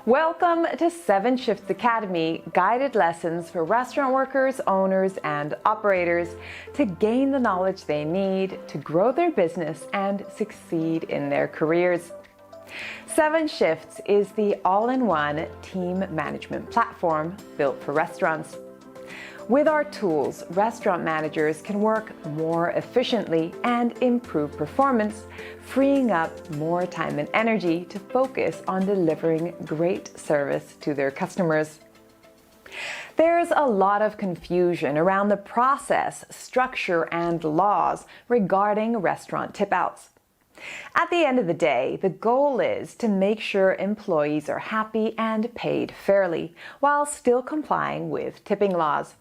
Welcome to 7shifts Academy, guided lessons for restaurant workers, owners, and operators to gain the knowledge they need to grow their business and succeed in their careers. 7shifts is the all-in-one team management platform built for restaurants. With our tools, restaurant managers can work more efficiently and improve performance, freeing up more time and energy to focus on delivering great service to their customers. There's a lot of confusion around the process, structure, and laws regarding restaurant tip-outs. At the end of the day, the goal is to make sure employees are happy and paid fairly, while still complying with tipping laws.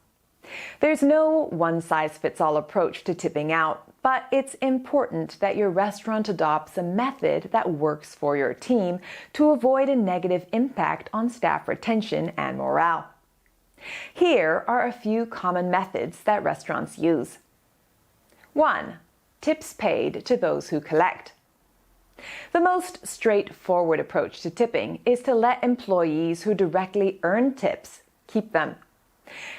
There's no one-size-fits-all approach to tipping out, but it's important that your restaurant adopts a method that works for your team to avoid a negative impact on staff retention and morale. Here are a few common methods that restaurants use. 1. Tips paid to those who collect. The most straightforward approach to tipping is to let employees who directly earn tips keep them.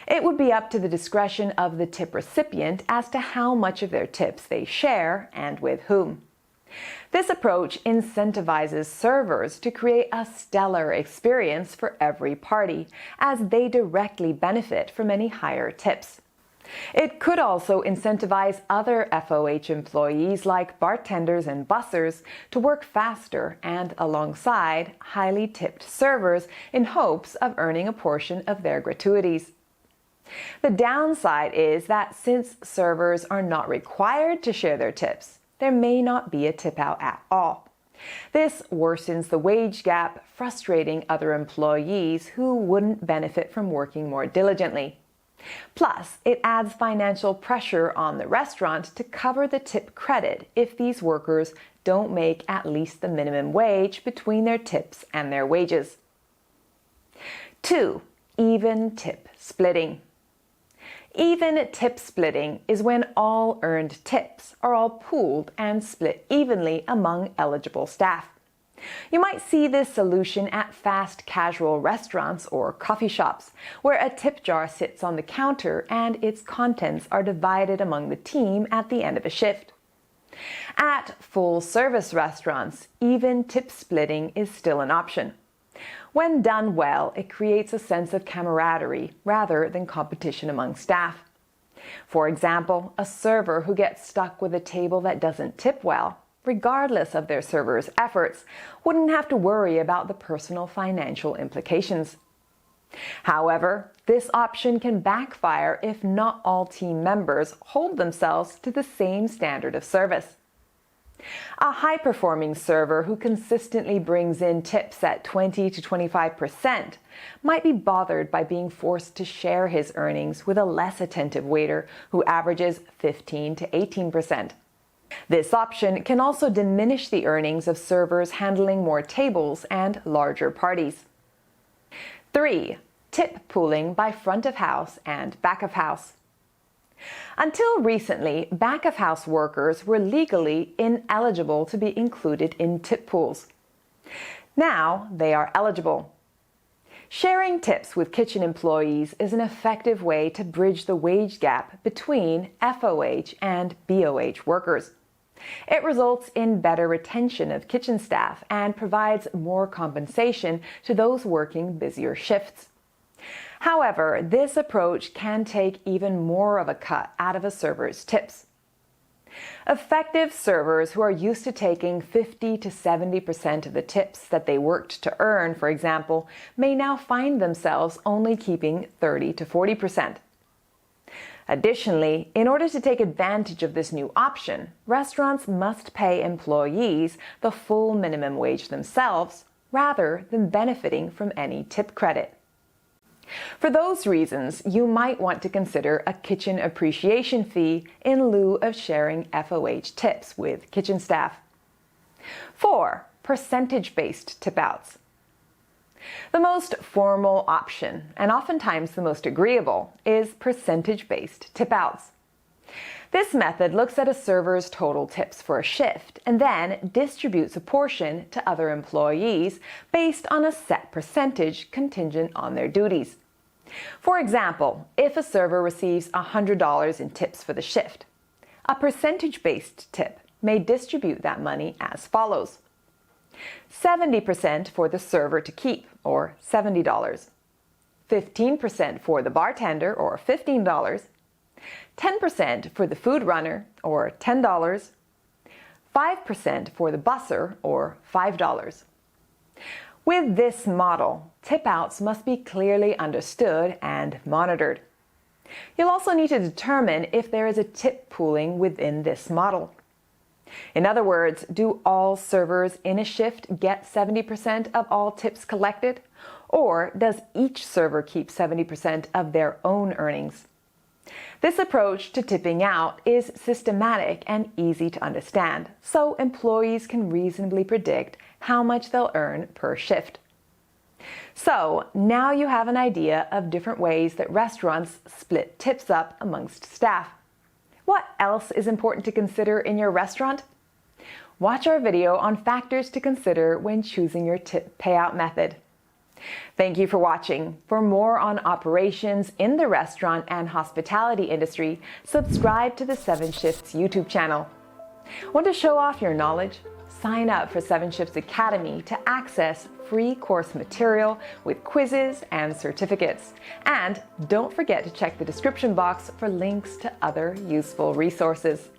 It would be up to the discretion of the tip recipient as to how much of their tips they share and with whom. This approach incentivizes servers to create a stellar experience for every party, as they directly benefit from any higher tips. It could also incentivize other FOH employees like bartenders and bussers to work faster and alongside highly tipped servers in hopes of earning a portion of their gratuities. The downside is that since servers are not required to share their tips, there may not be a tip out at all. This worsens the wage gap, frustrating other employees who wouldn't benefit from working more diligently. Plus, it adds financial pressure on the restaurant to cover the tip credit if these workers don't make at least the minimum wage between their tips and their wages. 2. Even tip splitting. Even tip splitting is when all earned tips are all pooled and split evenly among eligible staff. You might see this solution at fast casual restaurants or coffee shops, where a tip jar sits on the counter and its contents are divided among the team at the end of a shift. At full-service restaurants, even tip splitting is still an option. When done well, it creates a sense of camaraderie rather than competition among staff. For example, a server who gets stuck with a table that doesn't tip well, regardless of their server's efforts, wouldn't have to worry about the personal financial implications. However, this option can backfire if not all team members hold themselves to the same standard of service. A high-performing server who consistently brings in tips at 20 to 25% might be bothered by being forced to share his earnings with a less attentive waiter who averages 15 to 18%. This option can also diminish the earnings of servers handling more tables and larger parties. 3. Tip pooling by front of house and back of house. Until recently, back-of-house workers were legally ineligible to be included in tip pools. Now they are eligible. Sharing tips with kitchen employees is an effective way to bridge the wage gap between FOH and BOH workers. It results in better retention of kitchen staff and provides more compensation to those working busier shifts. However, this approach can take even more of a cut out of a server's tips. Effective servers who are used to taking 50 to 70% of the tips that they worked to earn, for example, may now find themselves only keeping 30 to 40%. Additionally, in order to take advantage of this new option, restaurants must pay employees the full minimum wage themselves, rather than benefiting from any tip credit. For those reasons, you might want to consider a kitchen appreciation fee in lieu of sharing FOH tips with kitchen staff. 4. Percentage-based tip-outs. The most formal option, and oftentimes the most agreeable, is percentage-based tip-outs. This method looks at a server's total tips for a shift and then distributes a portion to other employees based on a set percentage contingent on their duties. For example, if a server receives $100 in tips for the shift, a percentage-based tip may distribute that money as follows: 70% for the server to keep, or $70, 15% for the bartender, or $15, 10% for the food runner, or $10, 5% for the busser, or $5. With this model, tip-outs must be clearly understood and monitored. You'll also need to determine if there is a tip pooling within this model. In other words, do all servers in a shift get 70% of all tips collected, or does each server keep 70% of their own earnings? This approach to tipping out is systematic and easy to understand, so employees can reasonably predict how much they'll earn per shift. So now you have an idea of different ways that restaurants split tips up amongst staff. What else is important to consider in your restaurant? Watch our video on factors to consider when choosing your tip payout method. Thank you for watching. For more on operations in the restaurant and hospitality industry, subscribe to the 7 Shifts YouTube channel. Want to show off your knowledge? Sign up for 7 Shifts Academy to access free course material with quizzes and certificates. And don't forget to check the description box for links to other useful resources.